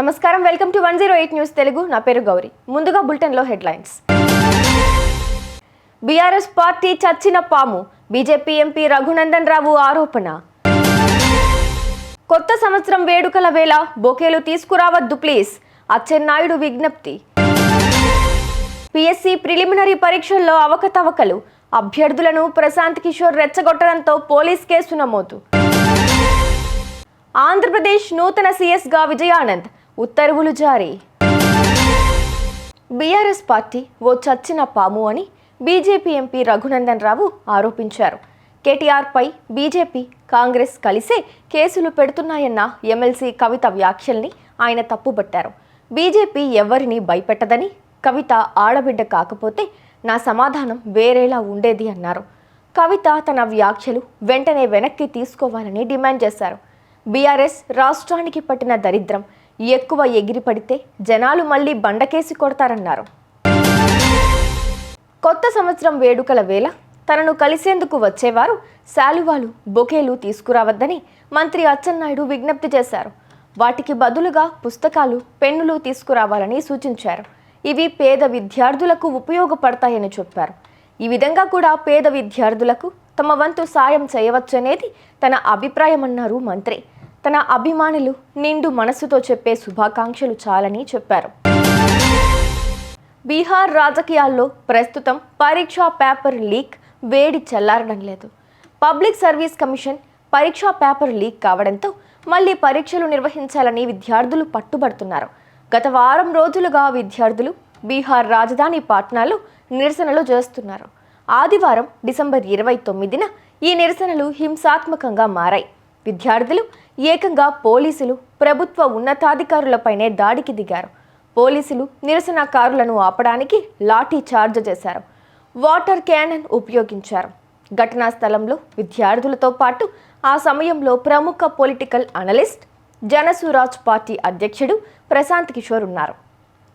నమస్కారం, welcome to 108 news Telugu. నా పేరు గౌరీ. ముందుగా బులెటిన్లో హెడ్లైన్స్. బీఆర్ఎస్ పార్టీ చచ్చిన పాము, బీజేపీ ఎంపీ రఘునందన్ రావు ఆరోపణ. కొత్త సంవత్సరం వేడుకల వేళ బొకేలు తీసుకురావద్దు ప్లీజ్, అచ్చెన్నాయుడు విజ్ఞప్తి. పిఎస్సి ప్రిలిమినరీ పరీక్షల్లో అవకతవకలు, అభ్యర్థులను ప్రశాంత్ కిషోర్ రెచ్చగొట్టడంతో పోలీస్ కేసు నమోదు. ఆంధ్రప్రదేశ్ నూతన సీఎస్గా విజయానంద్, ఉత్తర్వులు జారీ. బీఆర్ఎస్ పార్టీ ఓ చచ్చిన పాము అని బీజేపీ ఎంపీ రఘునందన్ రావు ఆరోపించారు. కేటీఆర్పై బీజేపీ, కాంగ్రెస్ కలిసే కేసులు పెడుతున్నాయన్న ఎమ్మెల్సీ కవిత వ్యాఖ్యల్ని ఆయన తప్పుబట్టారు. బీజేపీ ఎవరిని భయపెట్టదని, కవిత ఆడబిడ్డ కాకపోతే నా సమాధానం వేరేలా ఉండేది అన్నారు. కవిత తన వ్యాఖ్యలు వెంటనే వెనక్కి తీసుకోవాలని డిమాండ్ చేశారు. బీఆర్ఎస్ రాష్ట్రానికి పట్టిన దరిద్రం, ఎక్కువ ఎగిరిపడితే జనాలు మళ్లీ బండకేసి కొడతారన్నారు. కొత్త సంవత్సరం వేడుకల వేళ తనను కలిసేందుకు వచ్చేవారు శాలువాలు, బొకేలు తీసుకురావద్దని మంత్రి అచ్చెన్నాయుడు విజ్ఞప్తి చేశారు. వాటికి బదులుగా పుస్తకాలు, పెన్నులు తీసుకురావాలని సూచించారు. ఇవి పేద విద్యార్థులకు ఉపయోగపడతాయని చెప్పారు. ఈ విధంగా కూడా పేద విద్యార్థులకు తమ వంతు సాయం చేయవచ్చనేది తన అభిప్రాయమన్నారు మంత్రి. తన అభిమానులు నిండు మనస్సుతో చెప్పే శుభాకాంక్షలు చాలని చెప్పారు. బీహార్ రాజకీయాల్లో ప్రస్తుతం పరీక్షా పేపర్ లీక్ వేడి చల్లారడం లేదు. పబ్లిక్ సర్వీస్ కమిషన్ పరీక్షా పేపర్ లీక్ కావడంతో మళ్లీ పరీక్షలు నిర్వహించాలని విద్యార్థులు పట్టుబడుతున్నారు. గత వారం రోజులుగా విద్యార్థులు బీహార్ రాజధాని పాట్నాలో నిరసనలు చేస్తున్నారు. ఆదివారం డిసెంబర్ 29న ఈ నిరసనలు హింసాత్మకంగా మారాయి. విద్యార్థులు ఏకంగా పోలీసులు, ప్రభుత్వ ఉన్నతాధికారులపైనే దాడికి దిగారు. పోలీసులు నిరసనకారులను ఆపడానికి లాఠీ చార్జ్ చేశారు. వాటర్ క్యానన్ ఉపయోగించారు. ఘటనా స్థలంలో విద్యార్థులతో పాటు ఆ సమయంలో ప్రముఖ పొలిటికల్ అనలిస్ట్, జనసురాజ్ పార్టీ అధ్యక్షుడు ప్రశాంత్ కిషోర్ ఉన్నారు.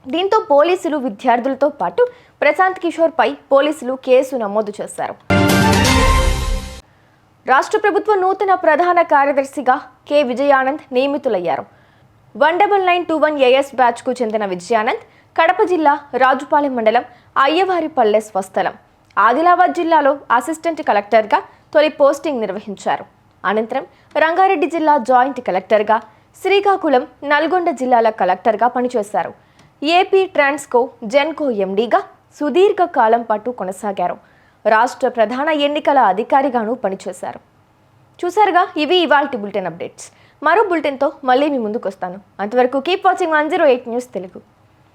దీంతో పోలీసులు విద్యార్థులతో పాటు ప్రశాంత్ కిషోర్పై పోలీసులు కేసు నమోదు చేశారు. రాష్ట్ర ప్రభుత్వ నూతన ప్రధాన కార్యదర్శిగా కె విజయానంద్ నియమితులయ్యారు. 19921 AS బ్యాచ్కు చెందిన విజయానంద్ కడప జిల్లా రాజుపాలెం మండలం అయ్యవారిపల్లె స్వస్థలం, ఆదిలాబాద్ జిల్లాలో అసిస్టెంట్ కలెక్టర్గా తొలి పోస్టింగ్ నిర్వహించారు. అనంతరం రంగారెడ్డి జిల్లా జాయింట్ కలెక్టర్గా, శ్రీకాకుళం, నల్గొండ జిల్లాల కలెక్టర్గా పనిచేశారు. ఏపీ ట్రాన్స్కో, జెన్కో ఎండీగా సుదీర్ఘ కాలం పాటు కొనసాగారు. రాష్ట్ర ప్రధాన ఎన్నికల అధికారిగాను పనిచేశారు. చూసారుగా, ఇవి ఇవాల్టి బులెటిన్ అప్డేట్స్. మరో బులెటిన్తో మళ్ళీ మీ ముందుకు వస్తాను. అంతవరకు కీప్ వాచింగ్ 108 న్యూస్ తెలుగు.